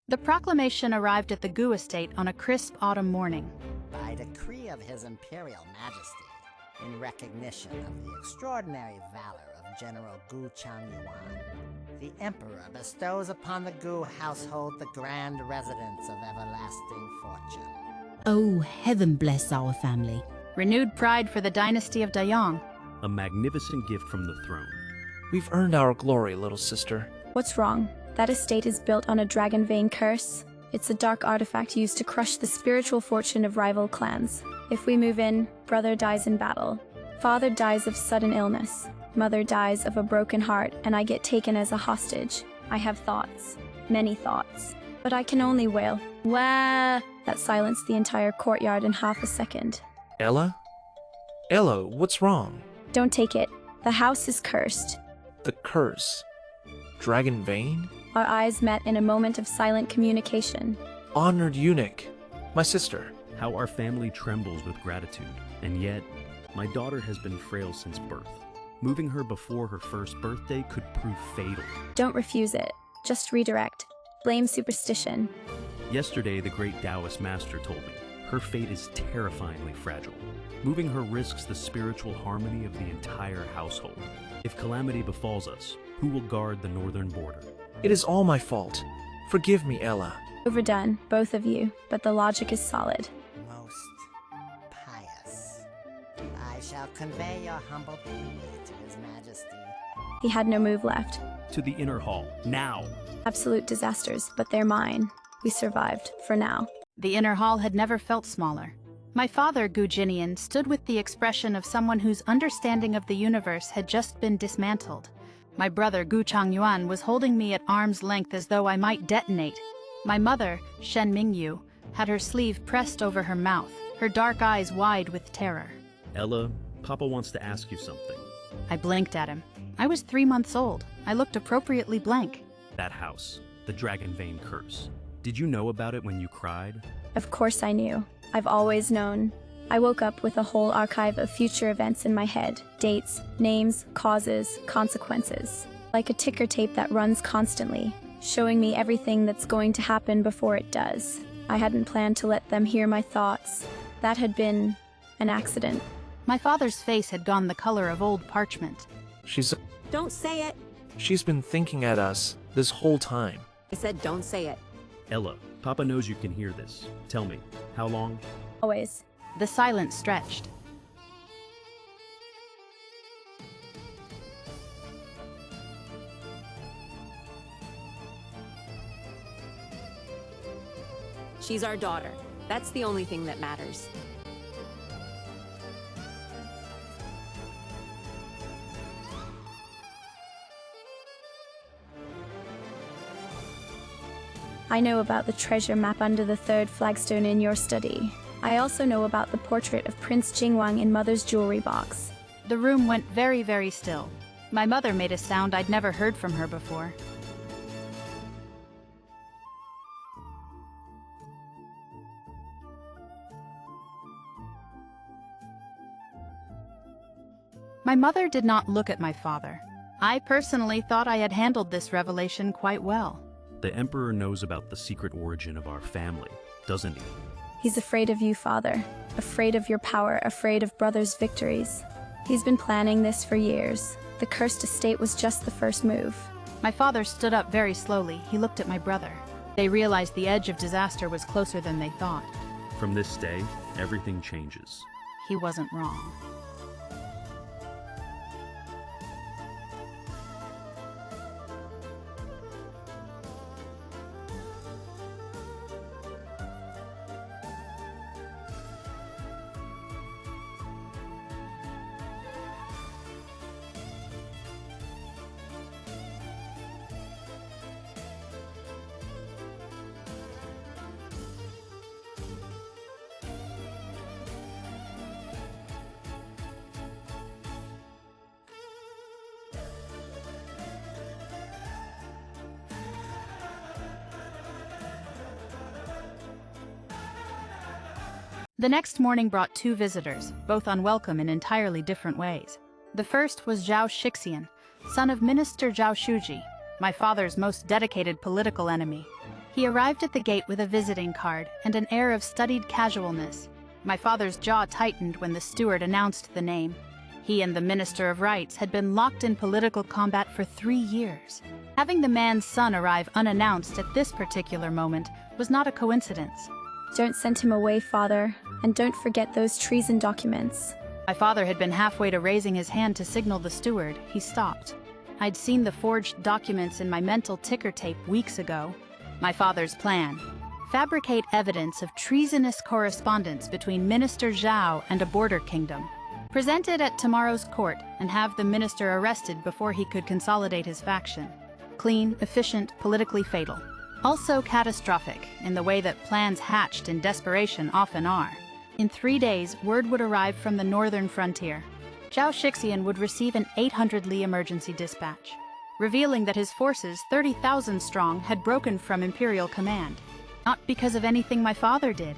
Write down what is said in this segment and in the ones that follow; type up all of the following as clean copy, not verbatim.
The proclamation arrived at the Gu estate on a crisp autumn morning. By decree of His Imperial Majesty, in recognition of the extraordinary valor of General Gu Changyuan, the Emperor bestows upon the Gu household the grand residence of everlasting fortune. Oh, heaven bless our family. Renewed pride for the dynasty of Dayong. A magnificent gift from the throne. We've earned our glory, little sister. What's wrong? That estate is built on a dragon vein curse. It's a dark artifact used to crush the spiritual fortune of rival clans. If we move in, brother dies in battle. Father dies of sudden illness. Mother dies of a broken heart, and I get taken as a hostage. I have thoughts. Many thoughts. But I can only wail. Wah! That silenced the entire courtyard in half a second. Ella? Ella, what's wrong? Don't take it. The house is cursed. The curse. Dragon vein? Our eyes met in a moment of silent communication. Honored eunuch. My sister. How our family trembles with gratitude. And yet, my daughter has been frail since birth. Moving her before her first birthday could prove fatal. Don't refuse it. Just redirect. Blame superstition. Yesterday, the great Taoist master told me, her fate is terrifyingly fragile. Moving her risks the spiritual harmony of the entire household. If calamity befalls us, who will guard the northern border? It is all my fault. Forgive me, Ella. Overdone, both of you, but the logic is solid. Most pious. I shall convey your humble plea to His Majesty. He had no move left. To the inner hall, now! Absolute disasters, but they're mine. We survived, for now. The inner hall had never felt smaller. My father, Gu Jinian, stood with the expression of someone whose understanding of the universe had just been dismantled. My brother, Gu Changyuan, was holding me at arm's length as though I might detonate. My mother, Shen Mingyu, had her sleeve pressed over her mouth, her dark eyes wide with terror. Ella, Papa wants to ask you something. I blinked at him. I was 3 months old. I looked appropriately blank. That house, the Dragon Vein curse. Did you know about it when you cried? Of course I knew. I've always known. I woke up with a whole archive of future events in my head. Dates, names, causes, consequences. Like a ticker tape that runs constantly, showing me everything that's going to happen before it does. I hadn't planned to let them hear my thoughts. That had been an accident. My father's face had gone the color of old parchment. Don't say it. She's been thinking at us this whole time. I said don't say it. Ella, Papa knows you can hear this. Tell me, how long? Always. The silence stretched. She's our daughter. That's the only thing that matters. I know about the treasure map under the third flagstone in your study. I also know about the portrait of Prince Jingwang in Mother's jewelry box. The room went very, very still. My mother made a sound I'd never heard from her before. My mother did not look at my father. I personally thought I had handled this revelation quite well. The Emperor knows about the secret origin of our family, doesn't he? He's afraid of you, Father. Afraid of your power, afraid of Brother's victories. He's been planning this for years. The cursed estate was just the first move. My father stood up very slowly. He looked at my brother. They realized the edge of disaster was closer than they thought. From this day, everything changes. He wasn't wrong. The next morning brought two visitors, both unwelcome in entirely different ways. The first was Zhao Shixian, son of Minister Zhao Shuji, my father's most dedicated political enemy. He arrived at the gate with a visiting card and an air of studied casualness. My father's jaw tightened when the steward announced the name. He and the Minister of Rights had been locked in political combat for 3 years. Having the man's son arrive unannounced at this particular moment was not a coincidence. Don't send him away, father, and don't forget those treason documents. My father had been halfway to raising his hand to signal the steward. He stopped. I'd seen the forged documents in my mental ticker tape weeks ago. My father's plan: fabricate evidence of treasonous correspondence between Minister Zhao and a border kingdom. Present it at tomorrow's court and have the minister arrested before he could consolidate his faction. Clean, efficient, politically fatal. Also catastrophic in the way that plans hatched in desperation often are. In 3 days, word would arrive from the northern frontier. Zhao Shixian would receive an 800-li emergency dispatch, revealing that his forces, 30,000 strong, had broken from imperial command. Not because of anything my father did,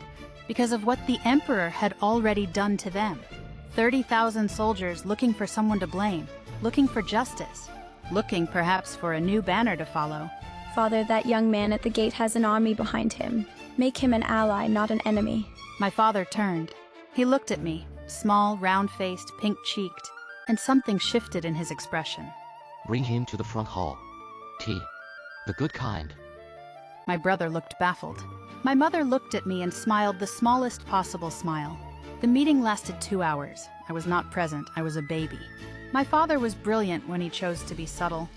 because of what the emperor had already done to them. 30,000 soldiers looking for someone to blame, looking for justice, looking perhaps for a new banner to follow. Father, that young man at the gate has an army behind him. Make him an ally, not an enemy. My father turned. He looked at me, small, round-faced, pink-cheeked, and something shifted in his expression. Bring him to the front hall. Tea. The good kind. My brother looked baffled. My mother looked at me and smiled the smallest possible smile. The meeting lasted 2 hours. I was not present. I was a baby. My father was brilliant when he chose to be subtle.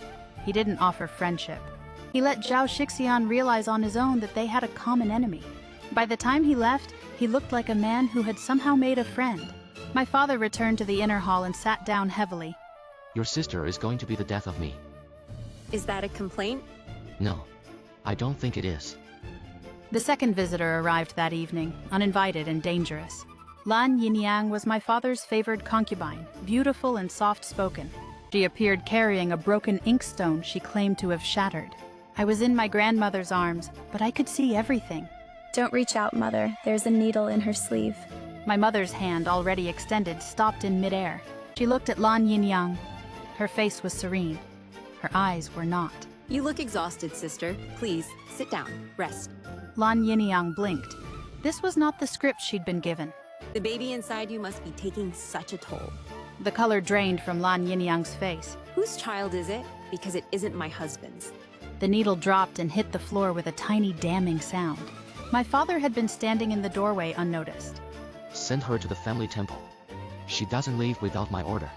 He didn't offer friendship. He let Zhao Shixian realize on his own that they had a common enemy. By the time he left, he looked like a man who had somehow made a friend. My father returned to the inner hall and sat down heavily. Your sister is going to be the death of me. Is that a complaint? No, I don't think it is. The second visitor arrived that evening, uninvited and dangerous. Lan Yinyang was my father's favored concubine, beautiful and soft-spoken. She appeared carrying a broken inkstone she claimed to have shattered. I was in my grandmother's arms, but I could see everything. Don't reach out, mother. There's a needle in her sleeve. My mother's hand, already extended, stopped in midair. She looked at Lan Yinyang. Her face was serene. Her eyes were not. You look exhausted, sister. Please, sit down. Rest. Lan Yinyang blinked. This was not the script she'd been given. The baby inside you must be taking such a toll. The color drained from Lan Yinyang's face. Whose child is it? Because it isn't my husband's. The needle dropped and hit the floor with a tiny damning sound. My father had been standing in the doorway unnoticed. Send her to the family temple. She doesn't leave without my order.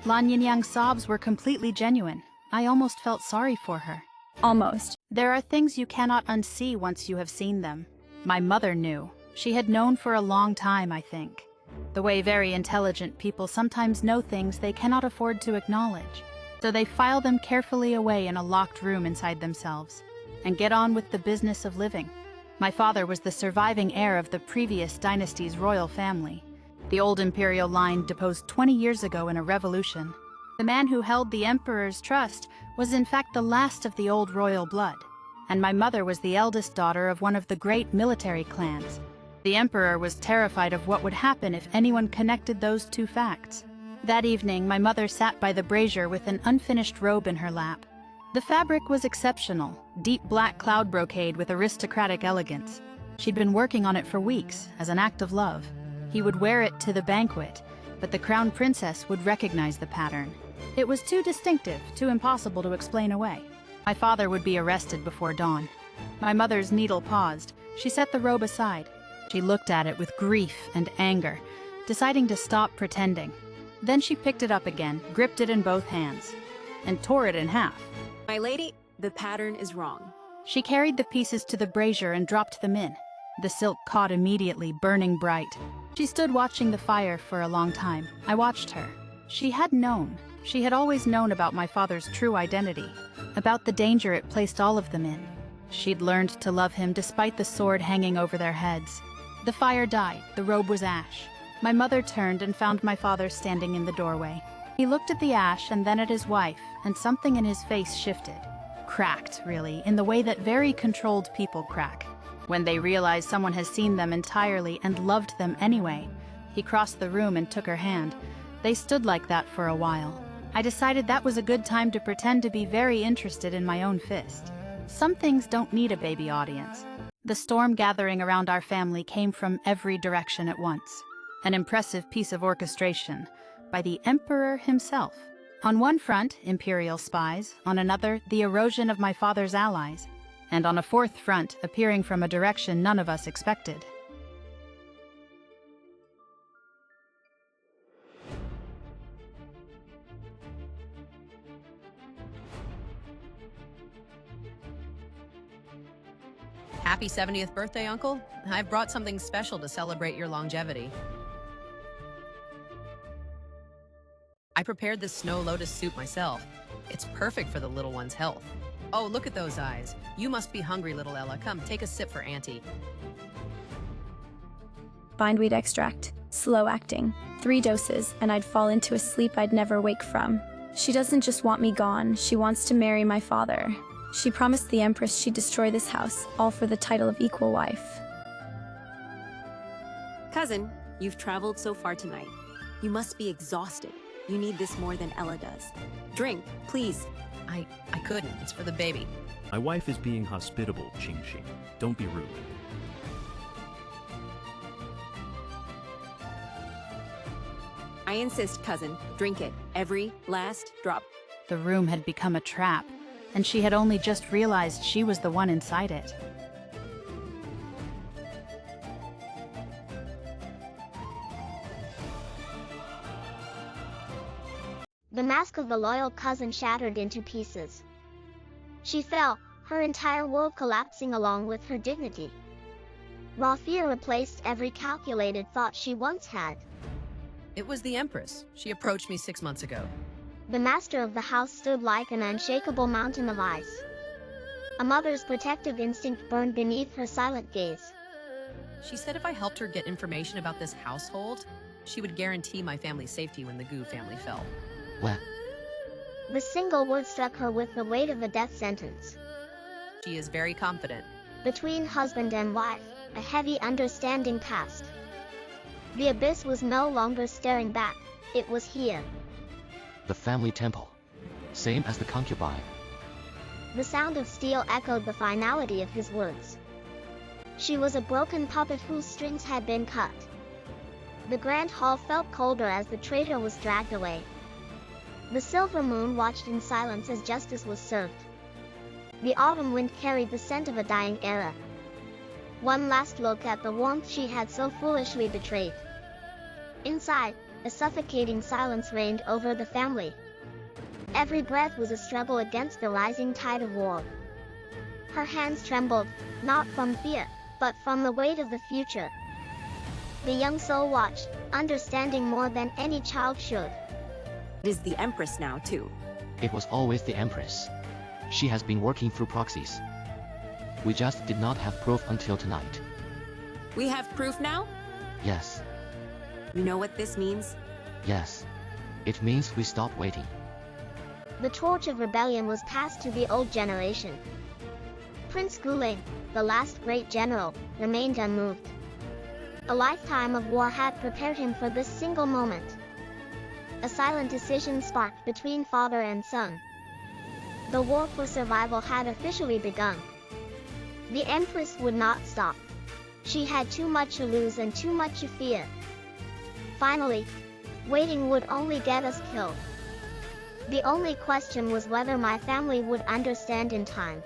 Lan Yinyang's sobs were completely genuine. I almost felt sorry for her. Almost. There are things you cannot unsee once you have seen them. My mother knew. She had known for a long time, I think. The way very intelligent people sometimes know things they cannot afford to acknowledge. So they file them carefully away in a locked room inside themselves, and get on with the business of living. My father was the surviving heir of the previous dynasty's royal family. The old imperial line deposed 20 years ago in a revolution. The man who held the emperor's trust was in fact the last of the old royal blood, and my mother was the eldest daughter of one of the great military clans. The emperor was terrified of what would happen if anyone connected those two facts. That evening, my mother sat by the brazier with an unfinished robe in her lap. The fabric was exceptional, deep black cloud brocade with aristocratic elegance. She'd been working on it for weeks, as an act of love. He would wear it to the banquet, but the crown princess would recognize the pattern. It was too distinctive, too impossible to explain away. My father would be arrested before dawn. My mother's needle paused. She set the robe aside. She looked at it with grief and anger, deciding to stop pretending. Then she picked it up again, gripped it in both hands, and tore it in half. My lady, the pattern is wrong. She carried the pieces to the brazier and dropped them in. The silk caught immediately, burning bright. She stood watching the fire for a long time. I watched her. She had known. She had always known about my father's true identity, about the danger it placed all of them in. She'd learned to love him despite the sword hanging over their heads. The fire died. The robe was ash. My mother turned and found my father standing in the doorway. He looked at the ash and then at his wife, and something in his face shifted. Cracked, really, in the way that very controlled people crack. When they realize someone has seen them entirely and loved them anyway. He crossed the room and took her hand. They stood like that for a while. I decided that was a good time to pretend to be very interested in my own fist. Some things don't need a baby audience. The storm gathering around our family came from every direction at once. An impressive piece of orchestration by the Emperor himself. On one front, imperial spies, on another, the erosion of my father's allies, and on a fourth front, appearing from a direction none of us expected. Happy 70th birthday, Uncle. I've brought something special to celebrate your longevity. I prepared this snow lotus soup myself. It's perfect for the little one's health. Oh, look at those eyes. You must be hungry, little Ella. Come, take a sip for Auntie. Bindweed extract. Slow acting. 3 doses, and I'd fall into a sleep I'd never wake from. She doesn't just want me gone, she wants to marry my father. She promised the Empress she'd destroy this house, all for the title of equal wife. Cousin, you've traveled so far tonight. You must be exhausted. You need this more than Ella does. Drink, please. I couldn't. It's for the baby. My wife is being hospitable, Ching Ching. Don't be rude. I insist, cousin. Drink it. Every last drop. The room had become a trap, and she had only just realized she was the one inside it. The mask of the loyal cousin shattered into pieces. She fell, her entire world collapsing along with her dignity. Raw fear replaced every calculated thought she once had. It was the Empress. She approached me 6 months ago. The master of the house stood like an unshakable mountain of ice. A mother's protective instinct burned beneath her silent gaze. She said if I helped her get information about this household, she would guarantee my family's safety when the Gu family fell. What? The single word struck her with the weight of a death sentence. She is very confident. Between husband and wife, a heavy understanding passed. The abyss was no longer staring back, it was here. The family temple. Same as the concubine. The sound of steel echoed the finality of his words. She was a broken puppet whose strings had been cut. The grand hall felt colder as the traitor was dragged away. The silver moon watched in silence as justice was served. The autumn wind carried the scent of a dying era. One last look at the warmth she had so foolishly betrayed. Inside, a suffocating silence reigned over the family. Every breath was a struggle against the rising tide of war. Her hands trembled, not from fear, but from the weight of the future. The young soul watched, understanding more than any child should. It is the Empress now, too. It was always the Empress. She has been working through proxies. We just did not have proof until tonight. We have proof now? Yes. You know what this means? Yes. It means we stop waiting. The torch of rebellion was passed to the old generation. Prince Guling, the last great general, remained unmoved. A lifetime of war had prepared him for this single moment. A silent decision sparked between father and son. The war for survival had officially begun. The Empress would not stop. She had too much to lose and too much to fear. Finally, waiting would only get us killed. The only question was whether my family would understand in time.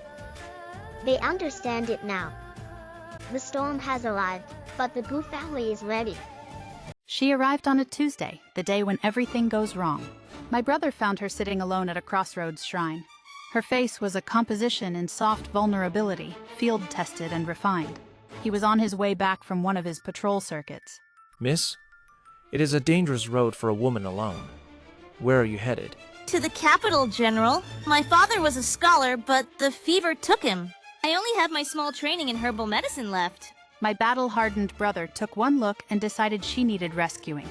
They understand it now. The storm has arrived, but the Gu family is ready. She arrived on a Tuesday, the day when everything goes wrong. My brother found her sitting alone at a crossroads shrine. Her face was a composition in soft vulnerability, field-tested and refined. He was on his way back from one of his patrol circuits. Miss, it is a dangerous road for a woman alone. Where are you headed? To the capital, General. My father was a scholar, but the fever took him. I only have my small training in herbal medicine left. My battle-hardened brother took one look and decided she needed rescuing.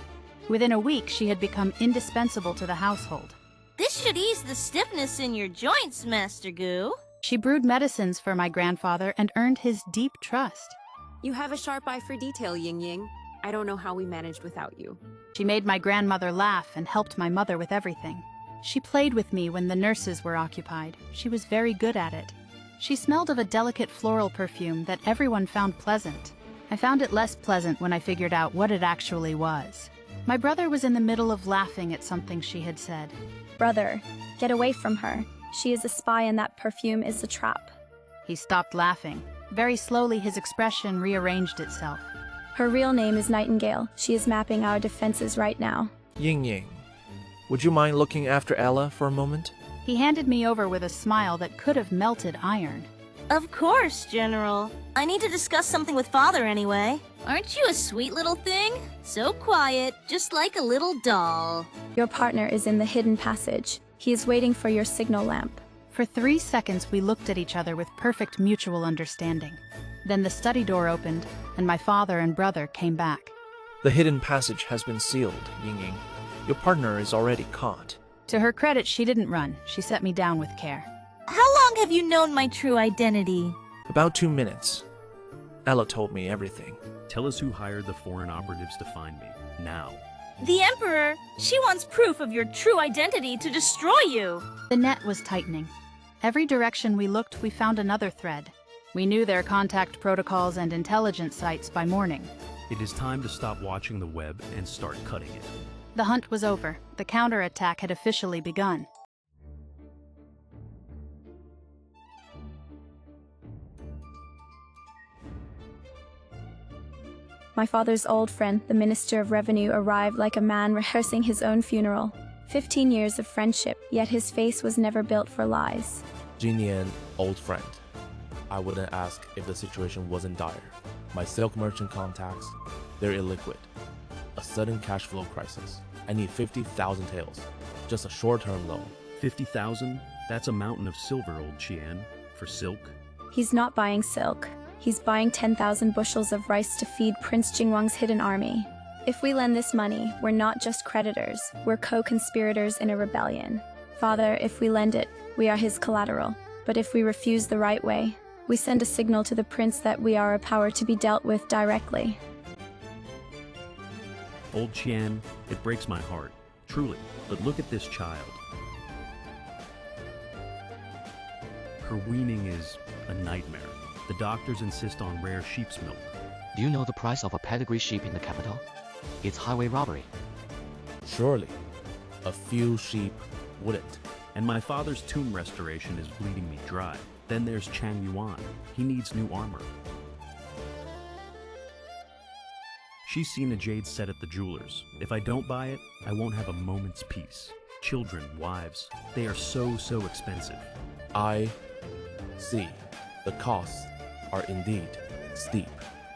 Within a week, she had become indispensable to the household. This should ease the stiffness in your joints, Master Gu. She brewed medicines for my grandfather and earned his deep trust. You have a sharp eye for detail, Ying Ying. I don't know how we managed without you. She made my grandmother laugh and helped my mother with everything. She played with me when the nurses were occupied. She was very good at it. She smelled of a delicate floral perfume that everyone found pleasant. I found it less pleasant when I figured out what it actually was. My brother was in the middle of laughing at something she had said. Brother, get away from her. She is a spy and that perfume is a trap. He stopped laughing. Very slowly his expression rearranged itself. Her real name is Nightingale. She is mapping our defenses right now. Ying Ying, would you mind looking after Ella for a moment? He handed me over with a smile that could have melted iron. Of course, General. I need to discuss something with Father anyway. Aren't you a sweet little thing? So quiet, just like a little doll. Your partner is in the hidden passage. He is waiting for your signal lamp. For 3 seconds we looked at each other with perfect mutual understanding. Then the study door opened, and my father and brother came back. The hidden passage has been sealed, Ying Ying. Your partner is already caught. To her credit, she didn't run. She set me down with care. How long have you known my true identity? About 2 minutes. Ella told me everything. Tell us who hired the foreign operatives to find me, now. The Emperor! She wants proof of your true identity to destroy you! The net was tightening. Every direction we looked, we found another thread. We knew their contact protocols and intelligence sites by morning. It is time to stop watching the web and start cutting it. The hunt was over. The counterattack had officially begun. My father's old friend, the Minister of Revenue, arrived like a man rehearsing his own funeral. 15 years of friendship, yet his face was never built for lies. Jinian, old friend. I wouldn't ask if the situation wasn't dire. My silk merchant contacts, they're illiquid. A sudden cash flow crisis. I need 50,000 taels. Just a short-term loan. 50,000? That's a mountain of silver, old Qian. For silk? He's not buying silk. He's buying 10,000 bushels of rice to feed Prince Jingwang's hidden army. If we lend this money, we're not just creditors, we're co-conspirators in a rebellion. Father, if we lend it, we are his collateral. But if we refuse the right way, we send a signal to the prince that we are a power to be dealt with directly. Old Qian, it breaks my heart. Truly, but look at this child. Her weaning is a nightmare. The doctors insist on rare sheep's milk. Do you know the price of a pedigree sheep in the capital? It's highway robbery. Surely, a few sheep wouldn't. And my father's tomb restoration is bleeding me dry. Then there's Chang Yuan. He needs new armor. She's seen a jade set at the jeweler's. If I don't buy it, I won't have a moment's peace. Children, wives, they are so expensive. I see. The costs are indeed steep.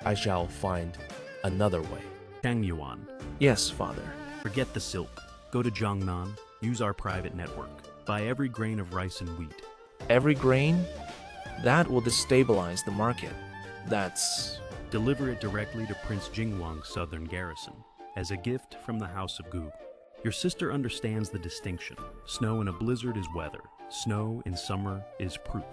I shall find another way. Chang Yuan. Yes, Father. Forget the silk. Go to Jiangnan. Use our private network. Buy every grain of rice and wheat. Every grain? That will destabilize the market. That's... Deliver it directly to Prince Jingwang's southern garrison, as a gift from the House of Gu. Your sister understands the distinction. Snow in a blizzard is weather. Snow in summer is proof.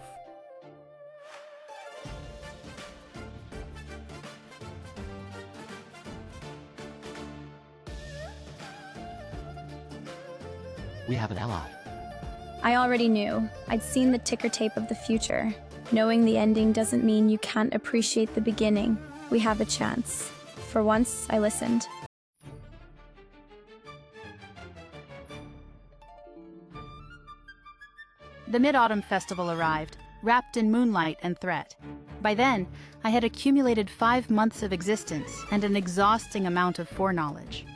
We have an ally. I already knew. I'd seen the ticker tape of the future. Knowing the ending doesn't mean you can't appreciate the beginning. We have a chance. For once, I listened. The Mid-Autumn Festival arrived, wrapped in moonlight and threat. By then, I had accumulated 5 months of existence and an exhausting amount of foreknowledge.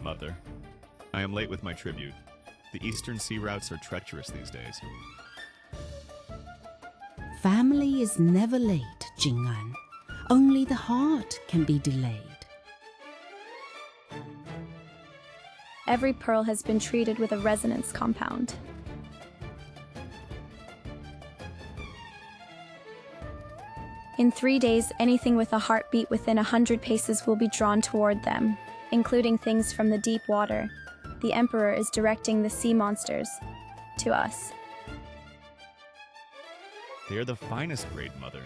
Mother, I am late with my tribute. The eastern sea routes are treacherous these days. Family is never late, Jing'an. Only the heart can be delayed. Every pearl has been treated with a resonance compound. In 3 days, anything with a heartbeat within 100 paces will be drawn toward them, including things from the deep water. The Emperor is directing the sea monsters to us. They are the finest grade, Mother.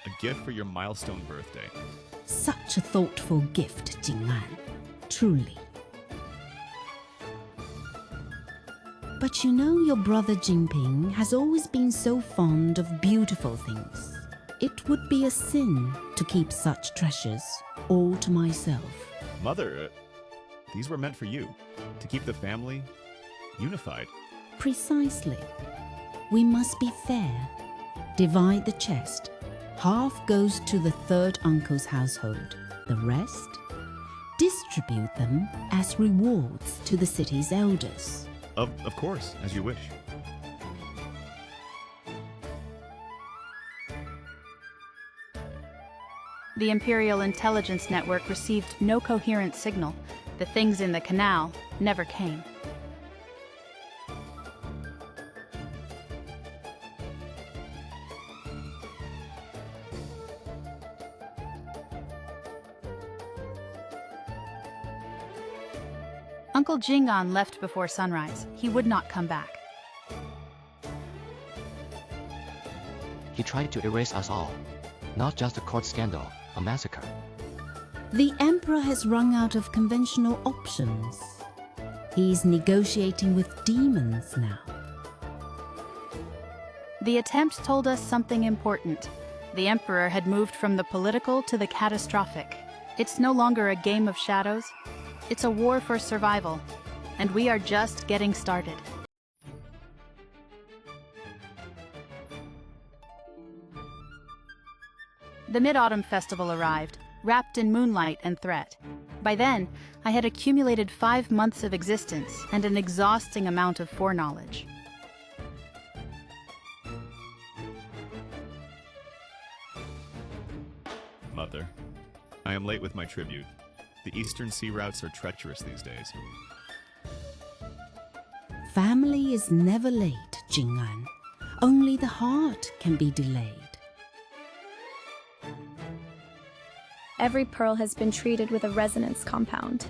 A gift for your milestone birthday. Such a thoughtful gift, Jing'an. Truly. But you know your brother Jinping has always been so fond of beautiful things. It would be a sin to keep such treasures all to myself. Mother, these were meant for you, to keep the family unified. Precisely. We must be fair. Divide the chest. Half goes to the third uncle's household. The rest? Distribute them as rewards to the city's elders. Of course, as you wish. The Imperial Intelligence Network received no coherent signal. The things in the canal never came. Uncle Jingan left before sunrise. He would not come back. He tried to erase us all. Not just a court scandal, a massacre. The Emperor has run out of conventional options. He's negotiating with demons now. The attempt told us something important. The Emperor had moved from the political to the catastrophic. It's no longer a game of shadows. It's a war for survival, and we are just getting started. The Mid-Autumn Festival arrived, wrapped in moonlight and threat. By then, I had accumulated 5 months of existence and an exhausting amount of foreknowledge. Mother, I am late with my tribute. The eastern sea routes are treacherous these days. Family is never late, Jingan. Only the heart can be delayed. Every pearl has been treated with a resonance compound.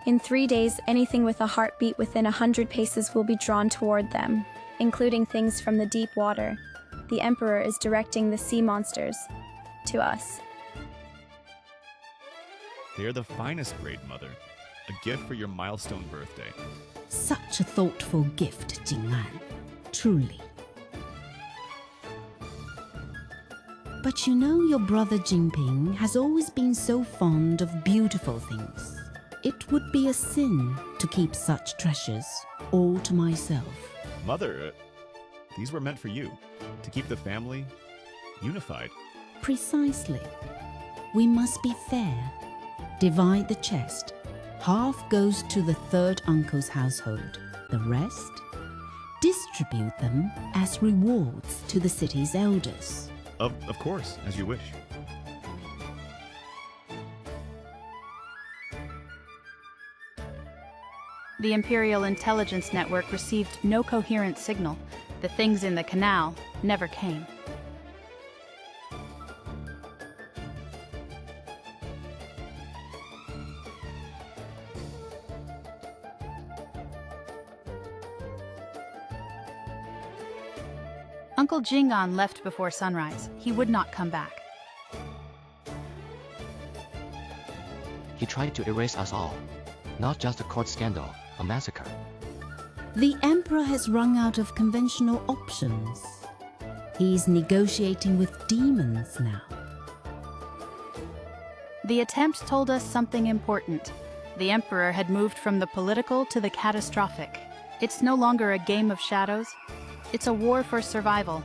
In 3 days, anything with a heartbeat within 100 paces will be drawn toward them, including things from the deep water. The Emperor is directing the sea monsters to us. They are the finest grade, Mother. A gift for your milestone birthday. Such a thoughtful gift, Jingan. Truly. But you know your brother Jinping has always been so fond of beautiful things. It would be a sin to keep such treasures all to myself. Mother, these were meant for you, to keep the family unified. Precisely. We must be fair. Divide the chest. Half goes to the third uncle's household. The rest? Distribute them as rewards to the city's elders. Of course, as you wish. The Imperial Intelligence Network received no coherent signal. The things in the canal never came. Uncle Jingan left before sunrise. He would not come back. He tried to erase us all. Not just a court scandal, a massacre. The Emperor has run out of conventional options. He's negotiating with demons now. The attempt told us something important. The Emperor had moved from the political to the catastrophic. It's no longer a game of shadows. It's a war for survival,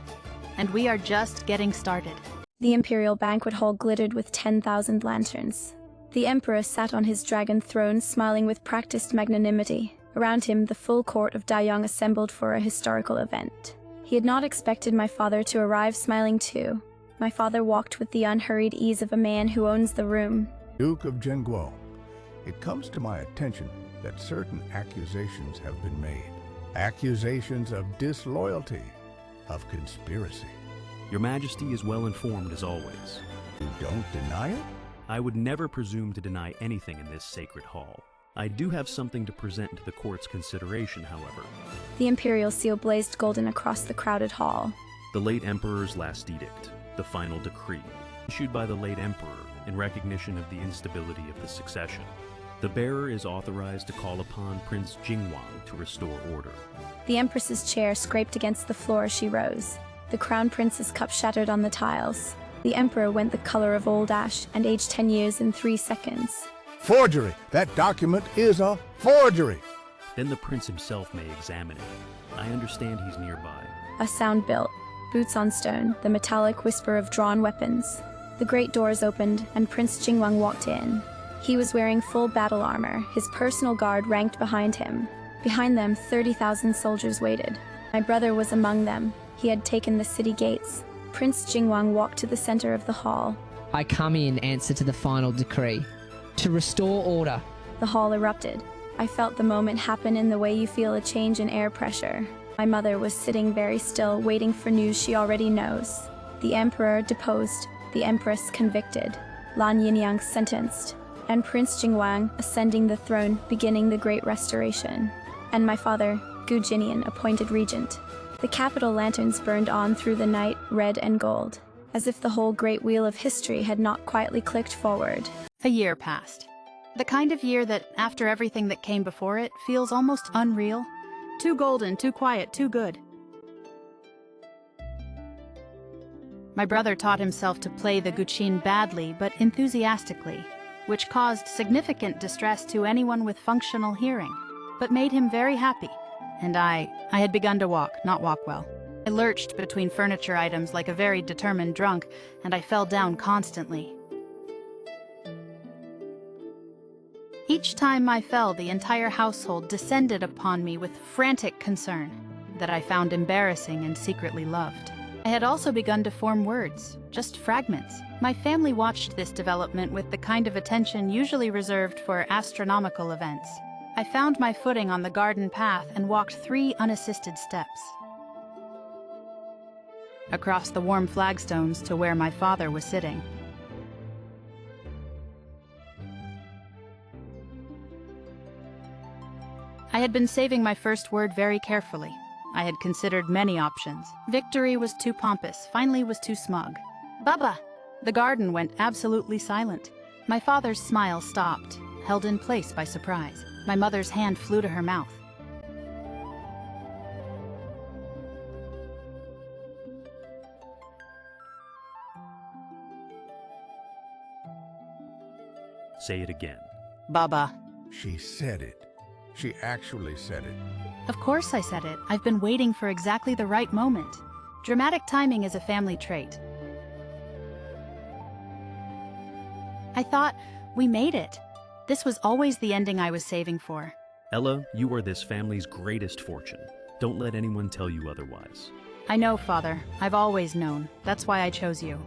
and we are just getting started. The Imperial Banquet Hall glittered with 10,000 lanterns. The Emperor sat on his dragon throne, smiling with practiced magnanimity. Around him, the full court of Dayang assembled for a historical event. He had not expected my father to arrive smiling too. My father walked with the unhurried ease of a man who owns the room. Duke of Zhenguo, it comes to my attention that certain accusations have been made. Accusations of disloyalty, of conspiracy. Your Majesty is well informed as always. You don't deny it? I would never presume to deny anything in this sacred hall. I do have something to present to the court's consideration, however. The imperial seal blazed golden across the crowded hall. The late Emperor's last edict, the final decree, issued by the late Emperor in recognition of the instability of the succession. The bearer is authorized to call upon Prince Jingwang to restore order. The Empress's chair scraped against the floor as she rose. The Crown Prince's cup shattered on the tiles. The Emperor went the color of old ash and aged 10 years in 3 seconds. Forgery! That document is a forgery! Then the prince himself may examine it. I understand he's nearby. A sound built, boots on stone, the metallic whisper of drawn weapons. The great doors opened, and Prince Jingwang walked in. He was wearing full battle armor, his personal guard ranked behind him. Behind them, 30,000 soldiers waited. My brother was among them. He had taken the city gates. Prince Jingwang walked to the center of the hall. I come in answer to the final decree, to restore order. The hall erupted. I felt the moment happen in the way you feel a change in air pressure. My mother was sitting very still, waiting for news she already knows. The emperor deposed, the empress convicted, Lan Yinyang sentenced, and Prince Jingwang ascending the throne, beginning the Great Restoration. And my father, Gu Jinian, appointed regent. The capital lanterns burned on through the night, red and gold, as if the whole great wheel of history had not quietly clicked forward. A year passed. The kind of year that, after everything that came before it, feels almost unreal. Too golden, too quiet, too good. My brother taught himself to play the guqin badly but enthusiastically, which caused significant distress to anyone with functional hearing, but made him very happy. And I had begun to walk, not walk well. I lurched between furniture items like a very determined drunk, and I fell down constantly. Each time I fell, the entire household descended upon me with frantic concern that I found embarrassing and secretly loved. I had also begun to form words, just fragments. My family watched this development with the kind of attention usually reserved for astronomical events. I found my footing on the garden path and walked 3 unassisted steps across the warm flagstones to where my father was sitting. I had been saving my first word very carefully. I had considered many options. Victory was too pompous, finally was too smug. Baba! The garden went absolutely silent. My father's smile stopped, held in place by surprise. My mother's hand flew to her mouth. Say it again. Baba. She said it. She actually said it. Of course I said it. I've been waiting for exactly the right moment. Dramatic timing is a family trait. I thought, we made it. This was always the ending I was saving for. Ella, you are this family's greatest fortune. Don't let anyone tell you otherwise. I know, Father. I've always known. That's why I chose you.